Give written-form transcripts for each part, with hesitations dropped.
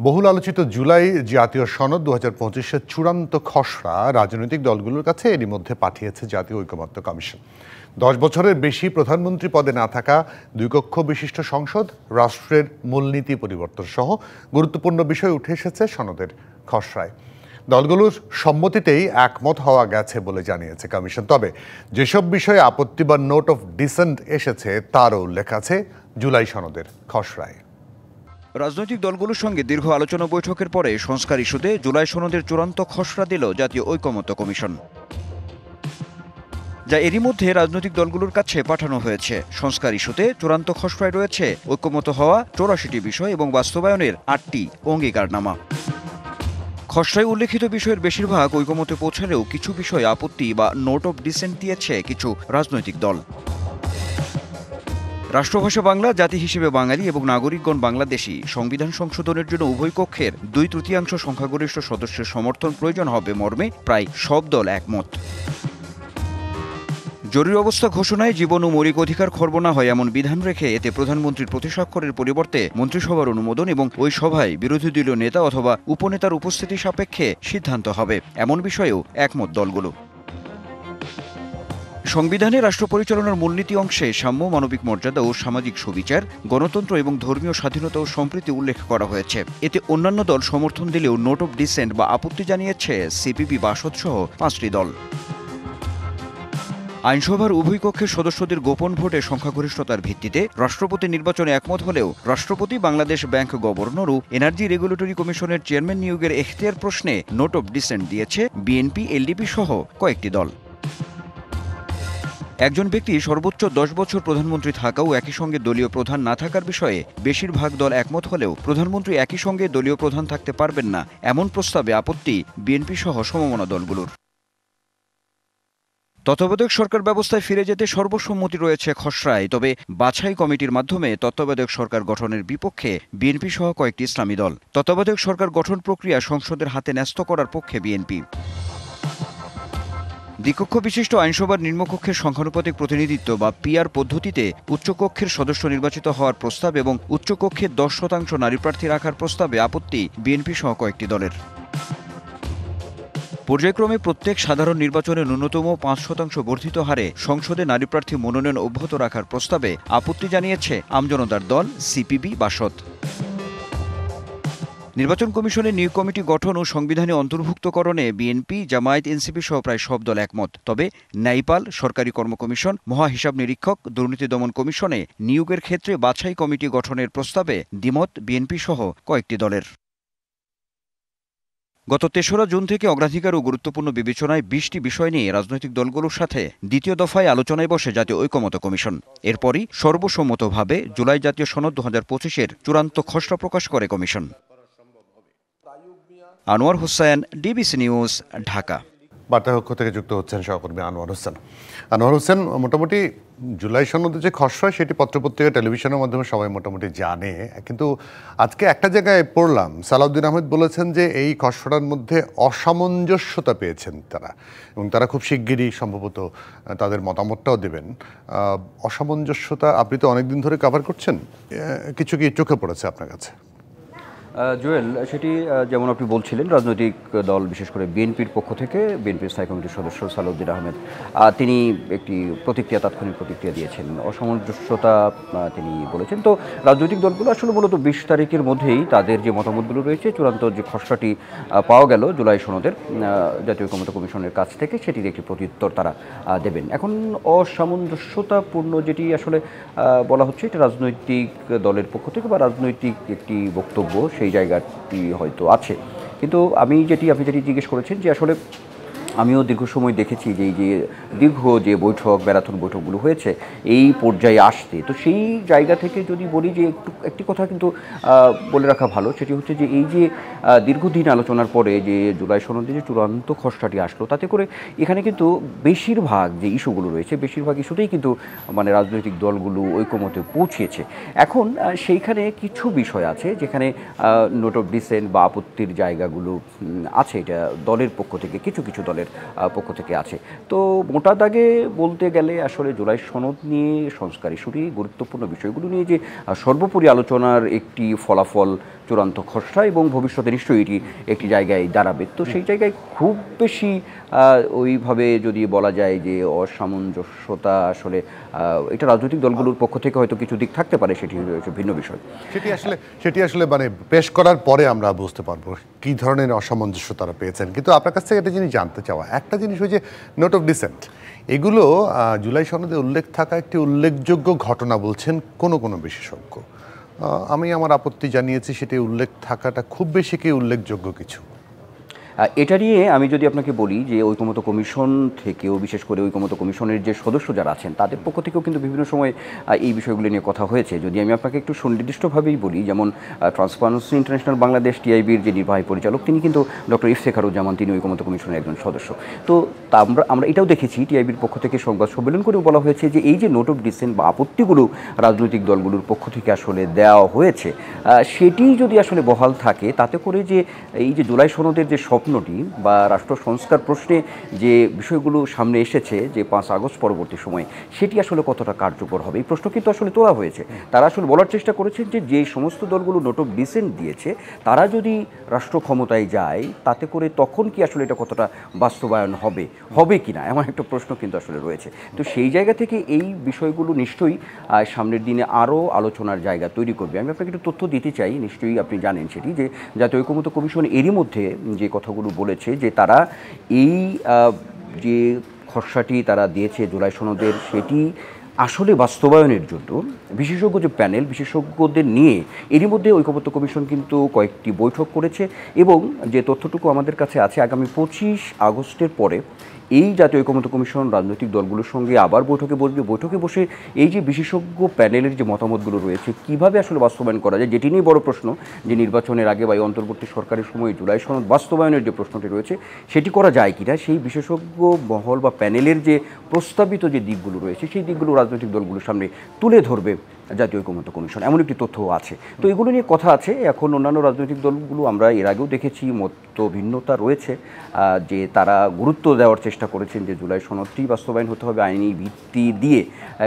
বহুল আলোচিত জুলাই জাতীয় সনদ 2025-এর চূড়ান্ত খসড়া রাজনৈতিক দলগুলোর কাছে এরই মধ্যে পাঠিয়েছে জাতীয় ঐকমত্য কমিশন। 10 বছরের বেশি প্রধানমন্ত্রী পদে না থাকা, 2 কক্ষ বিশিষ্ট সংসদ, রাষ্ট্রের মূলনীতি পরিবর্তন সহ গুরুত্বপূর্ণ বিষয় উঠে এসেছে সনদের খসড়ায়। দলগুলোর সম্মতিতেই একমত হওয়া গেছে বলে জানিয়েছে কমিশন। তবে যেসব বিষয়ে আপত্তি বা নোট অফ ডিসেন্ট এসেছে তারও উল্লেখ আছে জুলাই সনদের খসড়ায়। রাজনৈতিক দলগুলোর সঙ্গে দীর্ঘ আলোচনা বৈঠকের পরে সংস্কার ইস্যুতে জুলাই সনদের চূড়ান্ত খসড়া দিল জাতীয় ঐকমত্য কমিশন, যা এরই মধ্যে রাজনৈতিক দলগুলোর কাছে পাঠানো হয়েছে। সংস্কার ইস্যুতে চূড়ান্ত খসড়ায় রয়েছে ঐকমত্য হওয়া 84টি বিষয় এবং বাস্তবায়নের 8টি অঙ্গীকারনামা। খসড়ায় উল্লেখিত বিষয়ের বেশিরভাগ ঐকমত্যে পৌঁছালেও কিছু বিষয়ে আপত্তি বা নোট অফ ডিসেন্ট দিয়েছে কিছু রাজনৈতিক দল। রাষ্ট্রভাষা বাংলা, জাতি হিসেবে বাঙালি এবং নাগরিকগণ বাংলাদেশি, সংবিধান সংশোধনের জন্য উভয় কক্ষের 2/3 সংখ্যাগরিষ্ঠ সদস্যের সমর্থন প্রয়োজন হবে মর্মে প্রায় সব দল একমত। জরুরি অবস্থা ঘোষণায় জীবন ও মৌলিক অধিকার খর্ব না হয় এমন বিধান রেখে এতে প্রধানমন্ত্রীর প্রতিস্বাক্ষরের পরিবর্তে মন্ত্রিসভার অনুমোদন এবং ওই সভায় বিরোধী দলীয় নেতা অথবা উপনেতার উপস্থিতি সাপেক্ষে সিদ্ধান্ত হবে, এমন বিষয়েও একমত দলগুলো। সংবিধানে রাষ্ট্র পরিচালনার মূলনীতি অংশে সাম্য, মানবিক মর্যাদা ও সামাজিক সুবিচার, গণতন্ত্র এবং ধর্মীয় স্বাধীনতা ও সম্প্রীতি উল্লেখ করা হয়েছে। এতে অন্যান্য দল সমর্থন দিলেও নোট অফ ডিসেন্ট বা আপত্তি জানিয়েছে সিপিবি, বাসদ সহ 5টি দল। আইনসভার উভয় কক্ষের সদস্যদের গোপন ভোটে সংখ্যাগরিষ্ঠতার ভিত্তিতে রাষ্ট্রপতি নির্বাচনে একমত হলেও রাষ্ট্রপতি, বাংলাদেশ ব্যাংক গভর্নর ও এনার্জি রেগুলেটরি কমিশনের চেয়ারম্যান নিয়োগের এখতিয়ার প্রশ্নে নোট অফ ডিসেন্ট দিয়েছে বিএনপি, এলডিপি সহ কয়েকটি দল। একজন ব্যক্তি সর্বোচ্চ 10 বছর প্রধানমন্ত্রী থাকাও একই সঙ্গে দলীয় প্রধান না থাকার বিষয়ে বেশিরভাগ দল একমত হলেও প্রধানমন্ত্রী একই সঙ্গে দলীয় প্রধান থাকতে পারবেন না, এমন প্রস্তাবে আপত্তি বিএনপি সহ সমমনা দলগুলোর। তত্ত্বাবধায়ক সরকার ব্যবস্থায় ফিরে যেতে সর্বসম্মতি রয়েছে খসড়ায়, তবে বাছাই কমিটির মাধ্যমে তত্ত্বাবধায়ক সরকার গঠনের বিপক্ষে বিএনপি সহ কয়েকটি ইসলামী দল। তত্ত্বাবধায়ক সরকার গঠন প্রক্রিয়া সংসদের হাতে ন্যস্ত করার পক্ষে বিএনপি। দ্বিকক্ষ বিশিষ্ট আইনসভার নিম্নকক্ষের সংখ্যানুপাতিক প্রতিনিধিত্ব বা পিআর পদ্ধতিতে উচ্চকক্ষের সদস্য নির্বাচিত হওয়ার প্রস্তাব এবং উচ্চকক্ষে 10% নারী প্রার্থী রাখার প্রস্তাবে আপত্তি বিএনপি সহ কয়েকটি দলের। পর্যায়ক্রমে প্রত্যেক সাধারণ নির্বাচনে ন্যূনতম 5% বর্ধিত হারে সংসদে নারী প্রার্থী মনোনয়ন অব্যাহত রাখার প্রস্তাবে আপত্তি জানিয়েছে আমজনতার দল, সিপিবি, বাসদ। নির্বাচন কমিশনের নিয়োগ কমিটি গঠন ও সংবিধানে অন্তর্ভুক্তকরণে বিএনপি, জামায়াত, এনসিপি সহ প্রায় সব দল একমত। তবে ন্যায়পাল, সরকারি কর্ম কমিশন, মহা হিসাব নিরীক্ষক, দুর্নীতি দমন কমিশনে নিয়োগের ক্ষেত্রে বাছাই কমিটি গঠনের প্রস্তাবে দ্বিমত বিএনপি সহ কয়েকটি দলের। গত 3রা জুন থেকে অগ্রাধিকার ও গুরুত্বপূর্ণ বিবেচনায় 20টি বিষয় নিয়ে রাজনৈতিক দলগুলোর সাথে দ্বিতীয় দফায় আলোচনায় বসে জাতীয় ঐকমত্য কমিশন। এরপরই সর্বসম্মতভাবে জুলাই জাতীয় সনদ 2025-এর চূড়ান্ত খসড়া প্রকাশ করে কমিশন। Anwar Hossain, DBC news, Dhaka. বার্তাকক্ষ থেকে যুক্ত হচ্ছেন সহকর্মী আনোয়ার হোসেন। আনোয়ার হোসেন, মোটামুটি জুলাই সনদের যে খসড়া সেটি পত্রপত্রিকা, টেলিভিশনের মাধ্যমে সবাই মোটামুটি জানে, কিন্তু আজকে একটা জায়গায় পড়লাম সালাউদ্দিন আহমেদ বলেছেন যে এই খসড়ার মধ্যে অসামঞ্জস্যতা পেয়েছেন তারা, এবং তারা খুব শিগগিরই সম্ভবত তাদের মতামতটাও দেবেন। অসামঞ্জস্যতা আপনি তো অনেকদিন ধরে কভার করছেন, কিছু কি চোখে পড়েছে আপনার কাছে? জুয়েল, সেটি যেমন আপনি বলছিলেন, রাজনৈতিক দল বিশেষ করে বিএনপির পক্ষ থেকে বিএনপির স্থায়ী কমিটির সদস্য সালাউদ্দিন আহমেদ তিনি একটি তাৎক্ষণিক প্রতিক্রিয়া দিয়েছেন। অসামঞ্জস্যতা তিনি বলেছেন। তো রাজনৈতিক দলগুলো আসলে মূলত 20 তারিখের মধ্যেই তাদের যে মতামতগুলো রয়েছে, চূড়ান্ত যে খসড়াটি পাওয়া গেল জুলাই সনদের জাতীয় ঐকমত্য কমিশনের কাছ থেকে, সেটির একটি প্রত্যুত্তর তারা দেবেন। এখন অসামঞ্জস্যতাপূর্ণ যেটি আসলে বলা হচ্ছে, এটা রাজনৈতিক দলের পক্ষ থেকে বা রাজনৈতিক একটি বক্তব্য, সেই জায়গাটি হয়তো আছে। কিন্তু আপনি যেটি জিজ্ঞেস করেছেন, যে আসলে আমিও দীর্ঘ সময় দেখেছি যে এই যে দীর্ঘ যে বৈঠক, ম্যারাথন বৈঠকগুলো হয়েছে এই পর্যায়ে আসতে, তো সেই জায়গা থেকে যদি বলি যে একটি কথা কিন্তু বলে রাখা ভালো, সেটি হচ্ছে যে এই যে দীর্ঘদিন আলোচনার পরে যে জুলাই সনদে যে চূড়ান্ত খসড়াটি আসলো, তাতে করে এখানে কিন্তু বেশিরভাগ যে ইস্যুগুলো রয়েছে, বেশিরভাগ ইস্যুতেই কিন্তু মানে রাজনৈতিক দলগুলো ঐকমত্যে পৌঁছেছে। এখন সেইখানে কিছু বিষয় আছে যেখানে নোট অফ ডিসেন্ট বা আপত্তির জায়গাগুলো আছে, এটা দলের পক্ষ থেকে কিছু দলের পক্ষ থেকে আছে। তো মোটা দাগে বলতে গেলে আসলে জুলাই সনদ নিয়ে সংস্কার ইস্যুটি গুরুত্বপূর্ণ বিষয়গুলো নিয়ে যে সর্বোপরি আলোচনার একটি ফলাফল চূড়ান্ত খসড়া এবং ভবিষ্যতে নিশ্চয়ই এটি একটি জায়গায় দাঁড়াবে। তো সেই জায়গায় খুব বেশি ওইভাবে যদি বলা যায় যে অসামঞ্জস্যতা আসলে এটা রাজনৈতিক দলগুলোর পক্ষ থেকে হয়তো কিছু দিক থাকতে পারে, সেটি হচ্ছে ভিন্ন বিষয়। সেটি আসলে মানে পেশ করার পরে আমরা বুঝতে পারবো কি ধরনের অসামঞ্জস্য তারা পেয়েছেন। কিন্তু আপনার কাছ থেকে একটা জিনিস জানতে চাওয়া, একটা জিনিস হচ্ছে নোট অফ ডিসেন্ট, এগুলো জুলাই সনদে উল্লেখ থাকা একটি উল্লেখযোগ্য ঘটনা বলছেন কোনো বিশেষজ্ঞ। আমি আমার আপত্তি জানিয়েছি, সেটি উল্লেখ থাকাটা খুব বেশি কি উল্লেখযোগ্য কিছু। এটা নিয়ে আমি যদি আপনাকে বলি যে ঐকমত্য কমিশন থেকেও, বিশেষ করে ঐকমত্য কমিশনের যে সদস্য যারা আছেন তাদের পক্ষ থেকেও কিন্তু বিভিন্ন সময় এই বিষয়গুলো নিয়ে কথা হয়েছে। যদি আমি আপনাকে একটু সুনির্দিষ্টভাবেই বলি, যেমন ট্রান্সপারেন্সি ইন্টারন্যাশনাল বাংলাদেশ টিআইবির যে নির্বাহী পরিচালক তিনি কিন্তু ডক্টর ইফতেখারুজ্জামান, তিনি ঐকমত্য কমিশনের একজন সদস্য। তো আমরা এটাও দেখেছি টিআইবির পক্ষ থেকে সংবাদ সম্মেলন করেও বলা হয়েছে যে এই যে নোট অফ ডিসেন্ট বা আপত্তিগুলো রাজনৈতিক দলগুলোর পক্ষ থেকে আসলে দেওয়া হয়েছে, সেটি যদি আসলে বহাল থাকে, তাতে করে যে এই যে জুলাই সনদের যে স্বপ্নটি বা রাষ্ট্র সংস্কার প্রশ্নে যে বিষয়গুলো সামনে এসেছে যে 5 আগস্ট পরবর্তী সময়ে, সেটি আসলে কতটা কার্যকর হবে, এই প্রশ্ন কিন্তু আসলে তোলা হয়েছে। তারা আসলে বলার চেষ্টা করেছেন যে যে সমস্ত দলগুলো নোট অফ ডিসেন্ট দিয়েছে তারা যদি রাষ্ট্র ক্ষমতায় যায়, তাতে করে তখন কি আসলে এটা কতটা বাস্তবায়ন হবে কি না, এমন একটা প্রশ্ন কিন্তু আসলে রয়েছে। তো সেই জায়গা থেকে এই বিষয়গুলো নিশ্চয়ই সামনের দিনে আরও আলোচনার জায়গা তৈরি করবে। আমি আপনাকে একটু তথ্য দিতে চাই, নিশ্চয়ই আপনি জানেন সেটি, যে জাতীয় ঐকমত্য কমিশন এরই মধ্যে যে কথাগুলো বলেছে যে তারা এই যে খসড়াটি তারা দিয়েছে জুলাই সনদের, সেটি আসলে বাস্তবায়নের জন্য বিশেষজ্ঞ যে প্যানেল, বিশেষজ্ঞদের নিয়ে এরই মধ্যে ঐকমত্য কমিশন কিন্তু কয়েকটি বৈঠক করেছে। এবং যে তথ্যটুকু আমাদের কাছে আছে, আগামী 25 আগস্টের পরে এই জাতীয় ঐকমত্য কমিশন রাজনৈতিক দলগুলোর সঙ্গে আবার বৈঠকে বসবে। বৈঠকে বসে এই যে বিশেষজ্ঞ প্যানেলের যে মতামতগুলো রয়েছে কীভাবে আসলে বাস্তবায়ন করা যায়, যেটি নিয়ে বড় প্রশ্ন, যে নির্বাচনের আগে বা এই অন্তর্বর্তী সরকারের সময় জুলাই সনদ বাস্তবায়নের যে প্রশ্নটি রয়েছে সেটি করা যায় কিনা, সেই বিশেষজ্ঞ মহল বা প্যানেলের যে প্রস্তাবিত যে দিকগুলো রয়েছে সেই দিকগুলো রাজনৈতিক দলগুলোর সামনে তুলে ধরবে জাতীয় ঐকমত্য কমিশন, এমন একটি তথ্য আছে। তো এগুলো নিয়ে কথা আছে। এখন অন্যান্য রাজনৈতিক দলগুলো আমরা এর আগেও দেখেছি মত ভিন্নতা রয়েছে, যে তারা গুরুত্ব দেওয়ার চেষ্টা করেছেন যে জুলাই সনদটি বাস্তবায়ন হতে হবে আইনি ভিত্তি দিয়ে।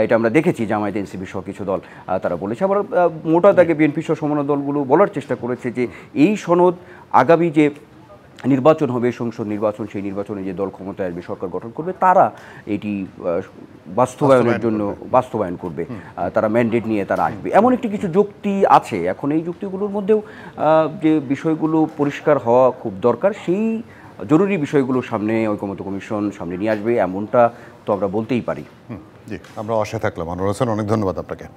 এটা আমরা দেখেছি জামায়াত, এনসিপি সহ কিছু দল তারা বলেছে। আবার মোটা দাগে বিএনপি সহ সমান দলগুলো বলার চেষ্টা করেছে যে এই সনদ আগামী যে নির্বাচন হবে, সংসদ নির্বাচন, সেই নির্বাচনে যে দল ক্ষমতায় আসবে, সরকার গঠন করবে, তারা এটি বাস্তবায়নের জন্য বাস্তবায়ন করবে, তারা ম্যান্ডেট নিয়ে তারা আসবে, এমন একটি কিছু যুক্তি আছে। এখন এই যুক্তিগুলোর মধ্যেও যে বিষয়গুলো পরিষ্কার হওয়া খুব দরকার, সেই জরুরি বিষয়গুলো সামনে ঐকমত্য কমিশন সামনে নিয়ে আসবে, এমনটা তো আমরা বলতেই পারি। জি, আমরা আশায় থাকলাম। আনোয়ার হোসেন, অনেক ধন্যবাদ আপনাকে।